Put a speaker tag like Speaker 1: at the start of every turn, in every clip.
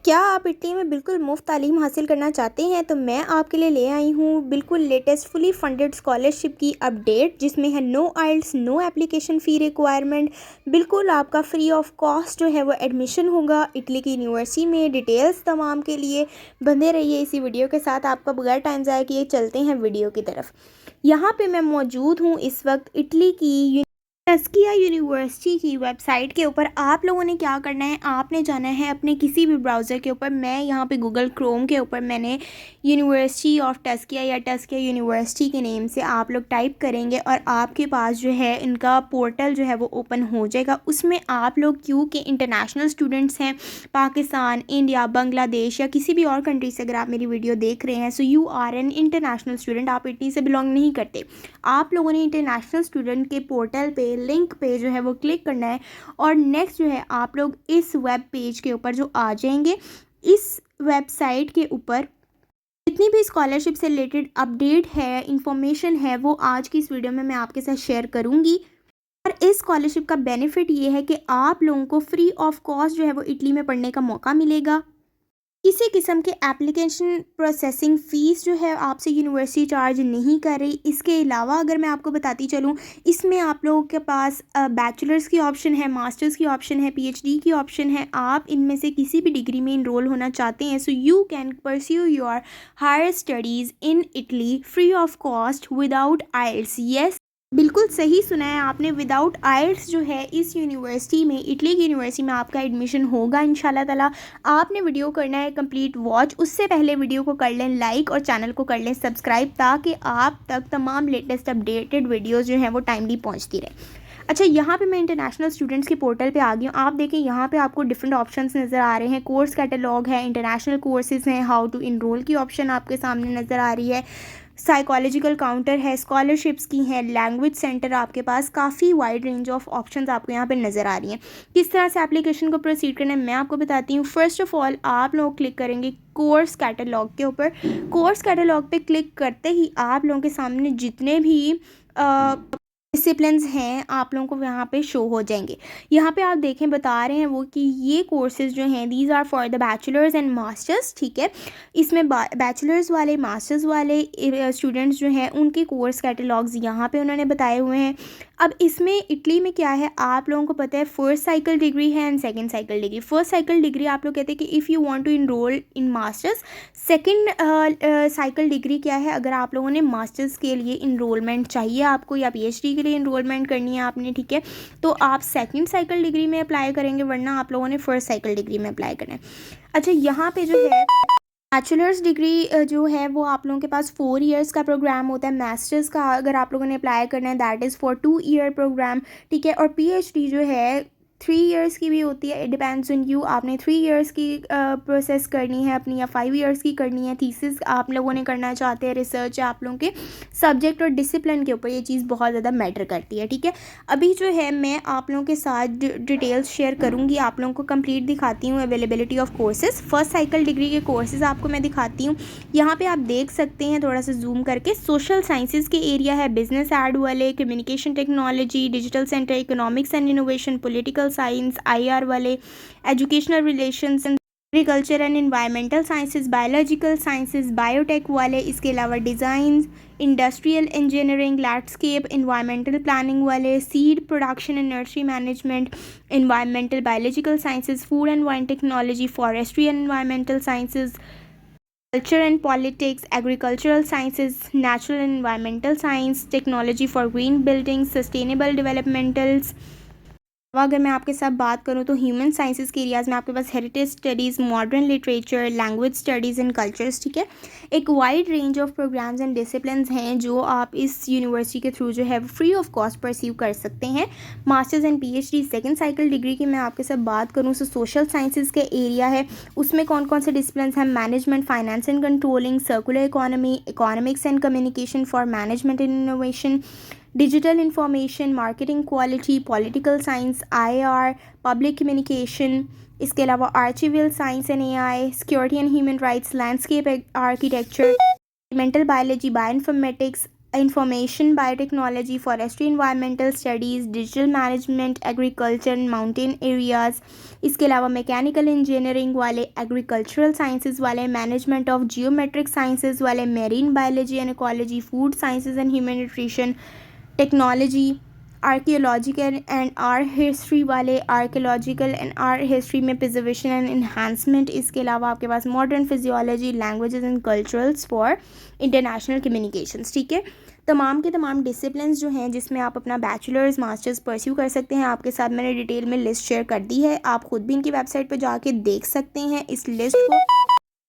Speaker 1: क्या आप इटली में बिल्कुल मुफ़्त तालीम हासिल करना चाहते हैं? तो मैं आपके लिए ले आई हूँ बिल्कुल लेटेस्ट फुली फंडेड स्कॉलरशिप की अपडेट, जिसमें है नो आइल्स, नो एप्लीकेशन फ़ी रिक्वायरमेंट। बिल्कुल आपका फ्री ऑफ कॉस्ट जो है वो एडमिशन होगा इटली की यूनिवर्सिटी में। डिटेल्स तमाम के लिए बंधे रहिए इसी वीडियो के साथ। आपका बगैर टाइम ज़ाया किए चलते हैं वीडियो की तरफ। यहाँ पे मैं मौजूद हूँ इस वक्त इटली की टस्किया यूनिवर्सिटी की वेबसाइट के ऊपर। आप लोगों ने क्या करना है, आपने जाना है अपने किसी भी ब्राउज़र के ऊपर। मैं यहाँ पे गूगल क्रोम के ऊपर मैंने यूनिवर्सिटी ऑफ टस्किया या टस्किया यूनिवर्सिटी के नेम से आप लोग टाइप करेंगे और आपके पास जो है इनका पोर्टल जो है वो ओपन हो जाएगा। उसमें आप लोग क्योंकि इंटरनेशनल स्टूडेंट्स हैं, पाकिस्तान, इंडिया, बांग्लादेश या किसी भी और कंट्री से अगर आप मेरी वीडियो देख रहे हैं, so you are an international student, आप इटली से बिलोंग नहीं करते। आप लोगों ने इंटरनेशनल स्टूडेंट के पोर्टल पे लिंक पे जो है वो क्लिक करना है और नेक्स्ट जो है आप लोग इस वेब पेज के ऊपर जो आ जाएंगे। इस वेबसाइट के ऊपर जितनी भी स्कॉलरशिप से रिलेटेड अपडेट है, इंफॉर्मेशन है, वो आज की इस वीडियो में मैं आपके साथ शेयर करूंगी। और इस स्कॉलरशिप का बेनिफिट ये है कि आप लोगों को फ्री ऑफ कॉस्ट जो है वो इटली में पढ़ने का मौका मिलेगा। किसी किस्म के एप्लीकेशन प्रोसेसिंग फ़ीस जो है आपसे यूनिवर्सिटी चार्ज नहीं कर रही। इसके अलावा अगर मैं आपको बताती चलूँ, इसमें आप लोगों के पास बैचलर्स की ऑप्शन है, मास्टर्स की ऑप्शन है, पीएचडी की ऑप्शन है। आप इनमें से किसी भी डिग्री में इनरोल होना चाहते हैं, so you can pursue your higher studies in Italy free of cost without hassles. Yes, बिल्कुल सही सुना है आपने, विदाउट आइल्स जो है इस यूनिवर्सिटी में, इटली की यूनिवर्सिटी में आपका एडमिशन होगा इंशाल्लाह ताला। आपने वीडियो करना है कंप्लीट वॉच, उससे पहले वीडियो को कर लें लाइक और चैनल को कर लें सब्सक्राइब, ताकि आप तक तमाम लेटेस्ट अपडेटेड वीडियोज़ जो हैं वो टाइमली पहुँचती रहे। अच्छा, यहाँ पे मैं इंटरनेशनल स्टूडेंट्स के पोर्टल पे आ गई हूँ। आप देखें यहाँ पे आपको डिफरेंट ऑप्शंस नज़र आ रहे हैं। कोर्स कैटलॉग है, इंटरनेशनल कोर्सेज़ हैं, हाउ टू इनरोल की ऑप्शन आपके सामने नज़र आ रही है, साइकोलॉजिकल काउंटर है, स्कॉलरशिप्स की हैं, लैंग्वेज सेंटर, आपके पास काफ़ी वाइड रेंज ऑफ ऑप्शंस आपको यहाँ पे नज़र आ रही हैं। किस तरह से एप्लीकेशन को प्रोसीड करना है मैं आपको बताती हूँ। फर्स्ट ऑफ ऑल आप लोग क्लिक करेंगे कोर्स कैटलॉग के ऊपर। कोर्स कैटलॉग पे क्लिक करते ही आप लोगों के सामने जितने भी डिसिप्लिन्स हैं आप लोगों को यहाँ पे शो हो जाएंगे। यहाँ पे आप देखें बता रहे हैं वो कि ये कोर्सेज़ जो हैं these are for the bachelors and masters. ठीक है, इसमें बैचलर्स वाले, मास्टर्स वाले स्टूडेंट्स जो हैं उनके कोर्स कैटलॉग्स यहाँ पे उन्होंने बताए हुए हैं। अब इसमें इटली में क्या है, आप लोगों को पता है फर्स्ट साइकिल डिग्री है and second cycle degree. First cycle degree आप लोग कहते हैं कि if you want to enrol in masters. Second cycle degree क्या है, अगर आप लोगों ने मास्टर्स के लिए इनरोलमेंट चाहिए आपको या पीएचडी के लिए इनरोलमेंट करनी है आपने, ठीक है, तो आप सेकंड साइकिल डिग्री में अप्लाई करेंगे, वरना आप लोगों ने फर्स्ट साइकिल डिग्री में अप्लाई करना है। अच्छा, यहाँ पे जो है बैचलर्स डिग्री जो है वो आप लोगों के पास 4 ईयर्स का प्रोग्राम होता है। मास्टर्स का अगर आप लोगों ने अप्लाई करना है that is for 2 year programme. ठीक है, और पीएचडी जो है 3 ईयर्स की भी होती है, इट डिपेंड्स ऑन यू, आपने 3 ईयर्स की प्रोसेस करनी है अपनी या 5 ईयर्स की करनी है। थीसिस आप लोगों ने करना चाहते हैं, रिसर्च आप लोगों के सब्जेक्ट और डिसिप्लिन के ऊपर ये चीज़ बहुत ज़्यादा मैटर करती है। ठीक है, अभी जो है मैं आप लोगों के साथ डिटेल्स शेयर करूँगी, आप लोगों को कंप्लीट दिखाती हूँ availability of courses. First cycle degree के कोर्सेज आपको मैं दिखाती हूँ। यहाँ पे आप देख सकते हैं थोड़ा सा जूम करके, सोशल साइंसेज के एरिया है, बिजनेस एड वाले, communication technology, digital centre, economics and innovation, political science, IR वाले, educational relations, agriculture and environmental sciences, biological sciences, biotech वाले, इसके अलावा design, industrial engineering, landscape, environmental planning वाले, seed production and nursery management, environmental biological sciences, food and wine technology, forestry and environmental sciences, culture and politics, agricultural sciences, natural and environmental science, technology for green buildings, sustainable developmentals। अगर मैं आपके साथ बात करूं तो human sciences के areas में आपके पास heritage studies, modern literature, language studies and cultures. ठीक है, एक wide range of programmes and disciplines हैं जो आप इस यूनिवर्सिटी के थ्रू जो है फ्री ऑफ कॉस्ट परसीव कर सकते हैं। Masters and PhD second cycle degree की मैं आपके साथ बात करूँ तो सोशल साइंसेज के एरिया है, उसमें कौन कौन से डिसिप्लिन्स हैं, management, finance and controlling, circular economy, economics and communication for management and innovation, digital information, marketing quality, political science, IR, public communication, इसके अलावा archival science and AI, security and human rights, landscape architecture, mental biology, bioinformatics, information biotechnology, forestry, environmental studies, digital management, agriculture, mountain areas. इसके अलावा mechanical engineering वाले, agricultural sciences वाले, management of geometric sciences वाले, marine biology and ecology, food sciences and human nutrition, technology, archaeological and art history वाले, archaeological and art history में preservation and enhancement. इसके अलावा आपके पास modern physiology, languages and culturals for international communications. ठीक है, तमाम के तमाम डिसिप्लिन्स जो हैं जिसमें आप अपना बैचलर्स मास्टर्स परस्यू कर सकते हैं, आपके साथ मैंने डिटेल में लिस्ट शेयर कर दी है। आप खुद भी इनकी वेबसाइट पर जाके देख सकते हैं इस लिस्ट को,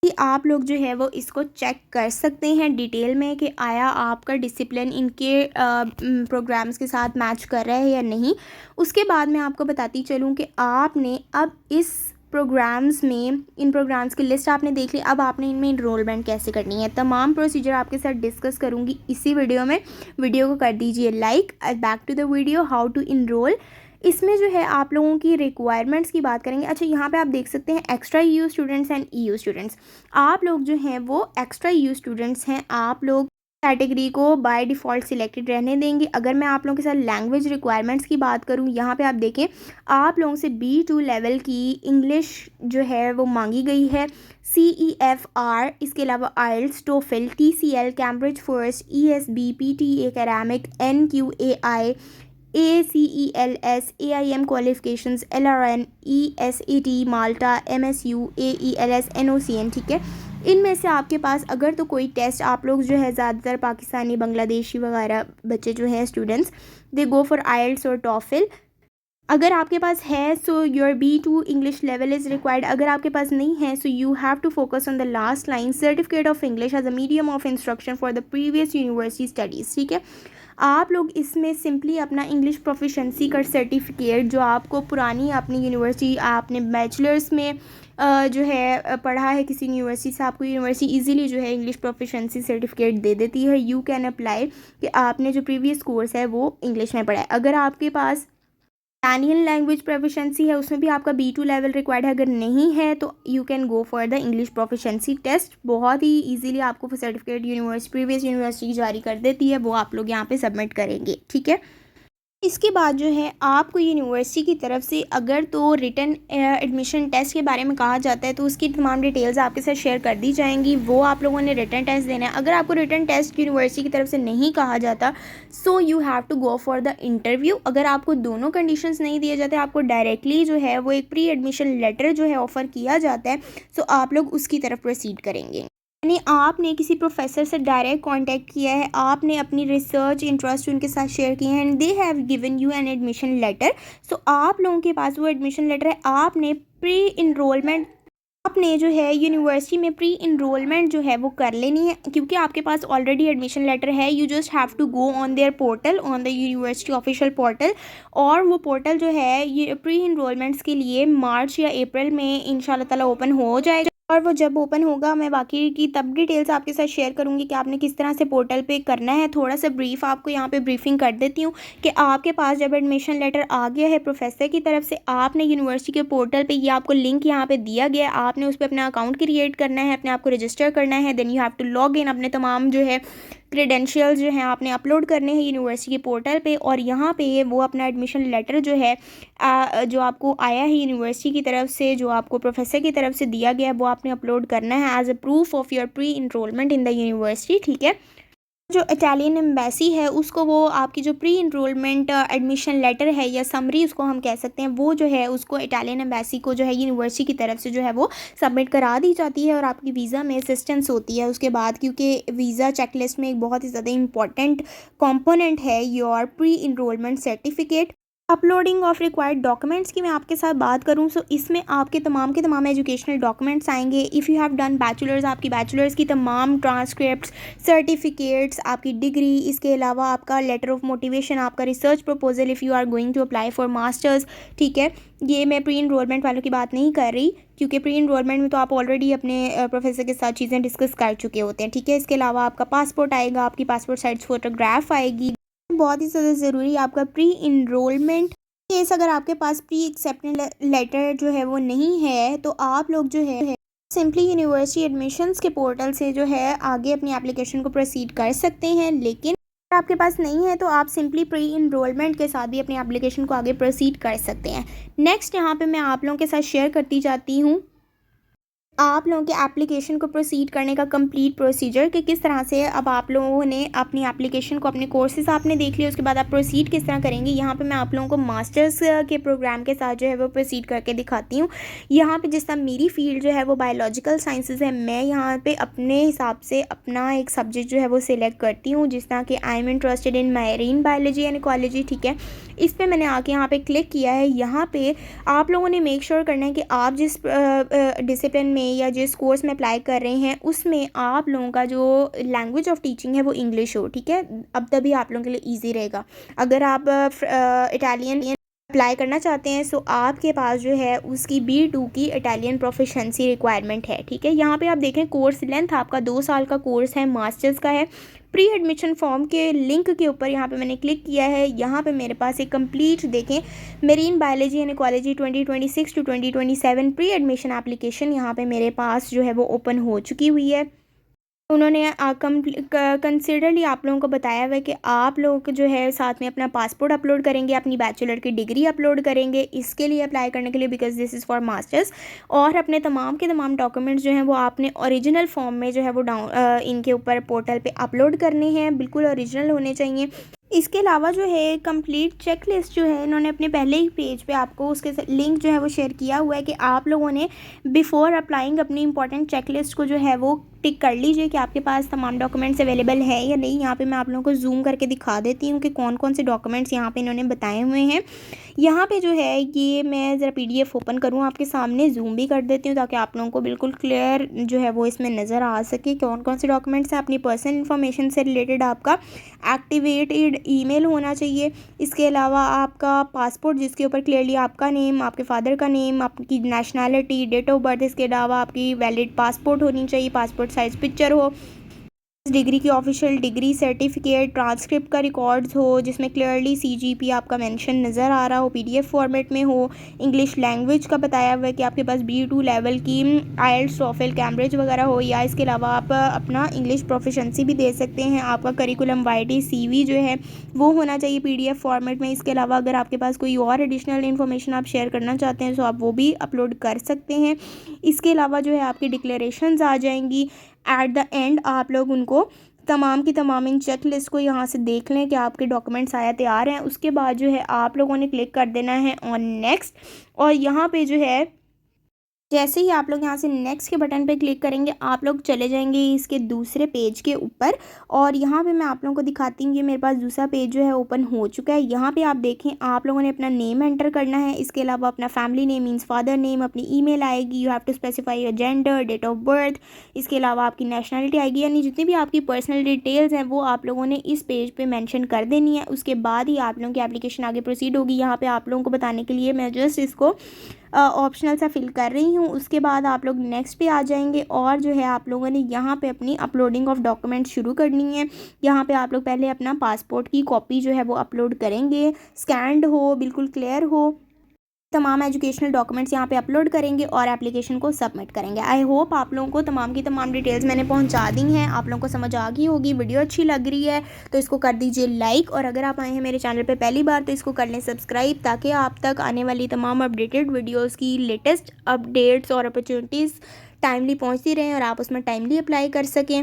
Speaker 1: कि आप लोग जो है वो इसको चेक कर सकते हैं डिटेल में कि आया आपका डिसिप्लिन इनके प्रोग्राम्स के साथ मैच कर रहा है या नहीं। उसके बाद मैं आपको बताती चलूँ कि आपने अब इस प्रोग्राम्स में, इन प्रोग्राम्स की लिस्ट आपने देख ली, अब आपने इनमें इनरोलमेंट कैसे करनी है, तमाम प्रोसीजर आपके साथ डिस्कस करूँगी इसी वीडियो में। वीडियो को कर दीजिए like. Back to the video, how to enrol. इसमें जो है आप लोगों की रिक्वायरमेंट्स की बात करेंगे। अच्छा, यहाँ पे आप देख सकते हैं extra EU students and EU students. आप लोग जो हैं वो एक्स्ट्रा ईयू स्टूडेंट्स हैं, आप लोग कैटेगरी को बाय डिफ़ॉल्ट सिलेक्टेड रहने देंगे। अगर मैं आप लोगों के साथ लैंग्वेज रिक्वायरमेंट्स की बात करूँ, यहाँ पे आप देखें आप लोगों से B2 लेवल की इंग्लिश जो है वो मांगी गई है, CEFR, इसके अलावा IELTS, TOEFL, TCL, Cambridge first, ESB, PTE academic, NQAI, ACELS, AIM qualifications, LRN, ESAT, माल्टा, MSU, AELS, NOCN। ठीक है, इनमें से आपके पास अगर तो कोई टेस्ट, आप लोग जो है ज़्यादातर पाकिस्तानी, बांग्लादेशी वगैरह बच्चे जो हैं students, they go for IELTS और TOEFL। अगर आपके पास है so your B2 English level is required. अगर आपके पास नहीं है so you have to focus on the last line, certificate of English as a medium of instruction for the previous university studies. ठीक है, आप लोग इसमें सिंपली अपना इंग्लिश प्रोफिशेंसी का सर्टिफिकेट जो आपको पुरानी अपनी यूनिवर्सिटी, आपने बैचलर्स में जो है पढ़ा है किसी यूनिवर्सिटी से, आपको यूनिवर्सिटी इजीली जो है इंग्लिश प्रोफिशेंसी सर्टिफिकेट दे देती है। यू कैन अप्लाई कि आपने जो प्रीवियस कोर्स है वो इंग्लिश में पढ़ा है। अगर आपके पास इटालियन लैंग्वेज प्रोफिशेंसी है, उसमें भी आपका B2 लेवल रिक्वायर्ड है। अगर नहीं है तो you can go for the English proficiency test. बहुत ही इजीली आपको सर्टिफिकेट यूनिवर्सिटी, प्रीवियस यूनिवर्सिटी जारी कर देती है, वो आप लोग यहाँ पे सबमिट करेंगे। ठीक है, इसके बाद जो है आपको यूनिवर्सिटी की तरफ से अगर तो रिटन एडमिशन टेस्ट के बारे में कहा जाता है तो उसकी तमाम डिटेल्स आपके साथ शेयर कर दी जाएंगी। वो आप लोगों ने रिटन टेस्ट देना है। अगर आपको रिटन टेस्ट यूनिवर्सिटी की तरफ से नहीं कहा जाता so you have to go for the interview. अगर आपको दोनों कंडीशंस नहीं दिए जाते, आपको डायरेक्टली जो है वो एक प्री एडमिशन लेटर जो है ऑफ़र किया जाता है, सो आप लोग उसकी तरफ प्रोसीड करेंगे। यानी आपने किसी प्रोफेसर से डायरेक्ट कांटेक्ट किया है, आपने अपनी रिसर्च इंटरेस्ट उनके साथ शेयर किए हैं and they have given you an admission letter. So आप लोगों के पास वो एडमिशन लेटर है। आपने प्री इनरोलमेंट, आपने जो है यूनिवर्सिटी में प्री इनरोलमेंट जो है वो कर लेनी है, क्योंकि आपके पास ऑलरेडी एडमिशन लेटर है। You just have to go on their portal, on the university official portal, और वो पोर्टल जो है ये प्री इनरोलमेंट्स के लिए मार्च या अप्रैल में इंशाल्लाह ताला ओपन हो जाएगा। और वो जब ओपन होगा मैं बाकी की तब डिटेल्स आपके साथ शेयर करूंगी कि आपने किस तरह से पोर्टल पे करना है। थोड़ा सा ब्रीफ आपको यहाँ पे ब्रीफिंग कर देती हूँ कि आपके पास जब एडमिशन लेटर आ गया है प्रोफेसर की तरफ से, आपने यूनिवर्सिटी के पोर्टल पे, ये आपको लिंक यहाँ पे दिया गया है, आपने उस पर अपना अकाउंट क्रिएट करना है, अपने आप को रजिस्टर करना है। Then you have to log in, अपने तमाम जो है क्रेडेंशियल्स जो हैं आपने अपलोड करने हैं यूनिवर्सिटी के पोर्टल पे, और यहाँ पे वो अपना एडमिशन लेटर जो है जो आपको आया है यूनिवर्सिटी की तरफ से, जो आपको प्रोफेसर की तरफ से दिया गया है, वो आपने अपलोड करना है as a proof of your pre enrolment in the university. ठीक है, जो इटालियन एम्बेसी है उसको वो आपकी जो प्री इनरोलमेंट एडमिशन लेटर है या समरी उसको हम कह सकते हैं, वो जो है उसको इटालियन एम्बेसी को जो है यूनिवर्सिटी की तरफ से जो है वो सबमिट करा दी जाती है और आपकी वीज़ा में असिस्टेंस होती है उसके बाद, क्योंकि वीज़ा चेकलिस्ट में एक बहुत ही ज़्यादा इंपॉर्टेंट कंपोनेंट है your pre enrolment certificate. Uploading of required documents की मैं आपके साथ बात करूं सो इसमें आपके तमाम के तमाम एजुकेशनल डॉक्यूमेंट्स आएंगे। If you have done bachelors, आपकी बैचलर्स की तमाम ट्रांसक्रिप्ट्स, सर्टिफिकेट्स, आपकी डिग्री, इसके अलावा आपका लेटर ऑफ मोटिवेशन, आपका research proposal if you are going to apply for masters. ठीक है, ये मैं प्री इनरोलमेंट वालों की बात नहीं कर रही, क्योंकि प्री इनरोलमेंट में तो आप ऑलरेडी अपने प्रोफेसर के साथ चीज़ें डिस्कस कर चुके होते हैं। ठीक है, इसके अलावा आपका पासपोर्ट आएगा, आपकी पासपोर्ट साइज फ़ोटोग्राफ आएगी। बहुत ही ज़्यादा ज़रूरी आपका प्री इनरोलमेंट केस, अगर आपके पास प्री एक्सेप्टेंस लेटर जो है वो नहीं है तो आप लोग जो है सिंपली यूनिवर्सिटी एडमिशन्स के पोर्टल से जो है आगे अपनी एप्लीकेशन को प्रोसीड कर सकते हैं। लेकिन आपके पास नहीं है तो आप सिंपली प्री इनरोलमेंट के साथ भी अपनी एप्लीकेशन को आगे प्रोसीड कर सकते हैं। नेक्स्ट यहाँ पे मैं आप लोगों के साथ शेयर करती जाती हूँ आप लोगों के एप्लीकेशन को प्रोसीड करने का कंप्लीट प्रोसीजर कि किस तरह से अब आप लोगों ने अपनी एप्लीकेशन को अपने कोर्सेज आपने देख लिया, उसके बाद आप प्रोसीड किस तरह करेंगे। यहाँ पे मैं आप लोगों को मास्टर्स के प्रोग्राम के साथ जो है वो प्रोसीड करके दिखाती हूँ। यहाँ पे जिस तरह मेरी फील्ड जो है वो बायोलॉजिकल साइंसेज है, मैं यहाँ पे अपने हिसाब से अपना एक सब्जेक्ट जो है वो सिलेक्ट करती हूँ, जिस तरह कि I am interested in marine biology and ecology. ठीक है, इस पर मैंने आके यहाँ पे क्लिक किया है। यहाँ पे आप लोगों ने मेक श्योर करना है कि आप जिस डिसिप्लिन में या जिस कोर्स में अप्लाई कर रहे हैं उसमें आप लोगों का जो लैंग्वेज ऑफ टीचिंग है वो इंग्लिश हो। ठीक है, अब तभी आप लोगों के लिए ईजी रहेगा। अगर आप इटालियन अप्लाई करना चाहते हैं सो आपके पास जो है उसकी B2 की इटालियन प्रोफिशेंसी रिक्वायरमेंट है। ठीक है, यहाँ पे आप देखें कोर्स लेंथ आपका 2 साल का कोर्स है, मास्टर्स का है। प्री एडमिशन फॉर्म के लिंक के ऊपर यहाँ पे मैंने क्लिक किया है। यहाँ पे मेरे पास एक कंप्लीट देखें marine biology and ecology 2026 to 2027 pre admission application यहाँ पे मेरे पास जो है वो ओपन हो चुकी हुई है। उन्होंने कंसिडरली आप लोगों को बताया हुआ है कि आप लोग जो है साथ में अपना पासपोर्ट अपलोड करेंगे, अपनी बैचलर की डिग्री अपलोड करेंगे इसके लिए अप्लाई करने के लिए, because this is for masters. और अपने तमाम के तमाम डॉक्यूमेंट्स जो हैं वो आपने ओरिजिनल फॉर्म में जो है वो इनके ऊपर पोर्टल पे अपलोड करने हैं, बिल्कुल ओरिजिनल होने चाहिए। इसके अलावा जो है कंप्लीट चेक लिस्ट जो है इन्होंने अपने पहले ही पेज पे आपको उसके लिंक जो है वो शेयर किया हुआ है कि आप लोगों ने बिफ़ोर अप्लाइंग अपनी इंपॉर्टेंट चेक लिस्ट को जो है वो टिक कर लीजिए कि आपके पास तमाम डॉक्यूमेंट्स अवेलेबल है या नहीं। यहाँ पे मैं आप लोगों को जूम करके दिखा देती हूँ कि कौन कौन से डॉक्यूमेंट्स यहाँ पे इन्होंने बताए हुए हैं। यहाँ पे जो है ये मैं ज़रा PDF ओपन करूँ आपके सामने, जूम भी कर देती हूँ ताकि आप लोगों को बिल्कुल क्लियर जो है वो इसमें नज़र आ सके कौन कौन से डॉक्यूमेंट्स हैं। अपनी पर्सनल इन्फॉर्मेशन से रिलेटेड आपका एक्टिवेटेड ईमेल होना चाहिए। इसके अलावा आपका पासपोर्ट जिसके ऊपर क्लियरली आपका नेम, आपके फादर का नेम, आपकी नेशनैलिटी, डेट ऑफ बर्थ, इसके अलावा आपकी वैलिड पासपोर्ट होनी चाहिए, पासपोर्ट साइज़ पिक्चर हो, डिग्री की ऑफिशियल डिग्री सर्टिफिकेट, ट्रांसक्रिप्ट का रिकॉर्ड्स हो जिसमें क्लियरली CGP आपका मेंशन नज़र आ रहा हो, PDF फॉर्मेट में हो, इंग्लिश लैंग्वेज का बताया हुआ है कि आपके पास B2 लेवल की IELTS, TOEFL, कैम्ब्रिज वगैरह हो, या इसके अलावा आप अपना इंग्लिश प्रोफिशेंसी भी दे सकते हैं। आपका करिकुलम वाइटी CV जो है वो होना चाहिए PDF फॉर्मेट में। इसके अलावा अगर आपके पास कोई और एडिशनल इन्फॉर्मेशन आप शेयर करना चाहते हैं तो आप वो भी अपलोड कर सकते हैं। इसके अलावा जो है आपकी डिक्लेरेशंस आ जाएंगी। एट द एंड आप लोग उनको तमाम की तमाम इन चेक लिस्ट को यहाँ से देख लें कि आपके डॉक्यूमेंट्स आया तैयार हैं। उसके बाद जो है आप लोगों ने क्लिक कर देना है ऑन नेक्स्ट, और यहाँ पे जो है जैसे ही आप लोग यहाँ से नेक्स्ट के बटन पे क्लिक करेंगे आप लोग चले जाएंगे इसके दूसरे पेज के ऊपर, और यहाँ पे मैं आप लोगों को दिखाती हूँ कि मेरे पास दूसरा पेज जो है ओपन हो चुका है। यहाँ पे आप देखें आप लोगों ने अपना नेम एंटर करना है, इसके अलावा अपना family name means father name, अपनी ईमेल आएगी, you have to specify your gender, date of birth, इसके अलावा आपकी नेशनलिटी आएगी, यानी जितनी भी आपकी पर्सनल डिटेल्स हैं वो आप लोगों ने इस पेज पर मैंशन कर देनी है। उसके बाद ही आप लोगों की एप्लीकेशन आगे प्रोसीड होगी। यहाँ पर आप लोगों को बताने के लिए मैं जस्ट इसको ऑप्शनल सा फिल कर रही हूँ। उसके बाद आप लोग नेक्स्ट पे आ जाएंगे और जो है आप लोगों ने यहाँ पे अपनी अपलोडिंग ऑफ डॉक्यूमेंट शुरू करनी है। यहाँ पे आप लोग पहले अपना पासपोर्ट की कॉपी जो है वो अपलोड करेंगे, स्कैन्ड हो, बिल्कुल क्लियर हो, तमाम एजुकेशनल डॉक्यूमेंट्स यहाँ पे अपलोड करेंगे और एप्लीकेशन को सबमिट करेंगे। आई होप आप लोगों को तमाम की तमाम डिटेल्स मैंने पहुँचा दी हैं, आप लोगों को समझ आ गई होगी। वीडियो अच्छी लग रही है तो इसको कर दीजिए लाइक, और अगर आप आए हैं मेरे चैनल पे पहली बार तो इसको कर लें सब्सक्राइब, ताकि आप तक आने वाली तमाम अपडेटेड वीडियोज़ की लेटेस्ट अपडेट्स और अपॉर्चुनिटीज़ टाइमली पहुँचती रहें और आप उसमें टाइमली अप्लाई कर सकें।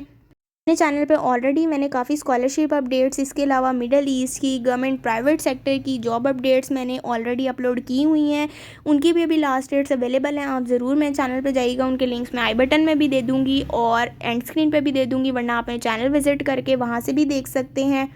Speaker 1: अपने चैनल पे ऑलरेडी मैंने काफ़ी स्कॉलरशिप अपडेट्स, इसके अलावा मिडल ईस्ट की, गवर्नमेंट प्राइवेट सेक्टर की जॉब अपडेट्स मैंने ऑलरेडी अपलोड की हुई हैं। उनकी भी अभी लास्ट डेट्स अवेलेबल हैं। आप ज़रूर मेरे चैनल पे जाइएगा, उनके लिंक्स मैं आई बटन में भी दे दूँगी और एंड स्क्रीन पे भी दे दूँगी, वरना आप मेरे चैनल विज़िट करके वहाँ से भी देख सकते हैं।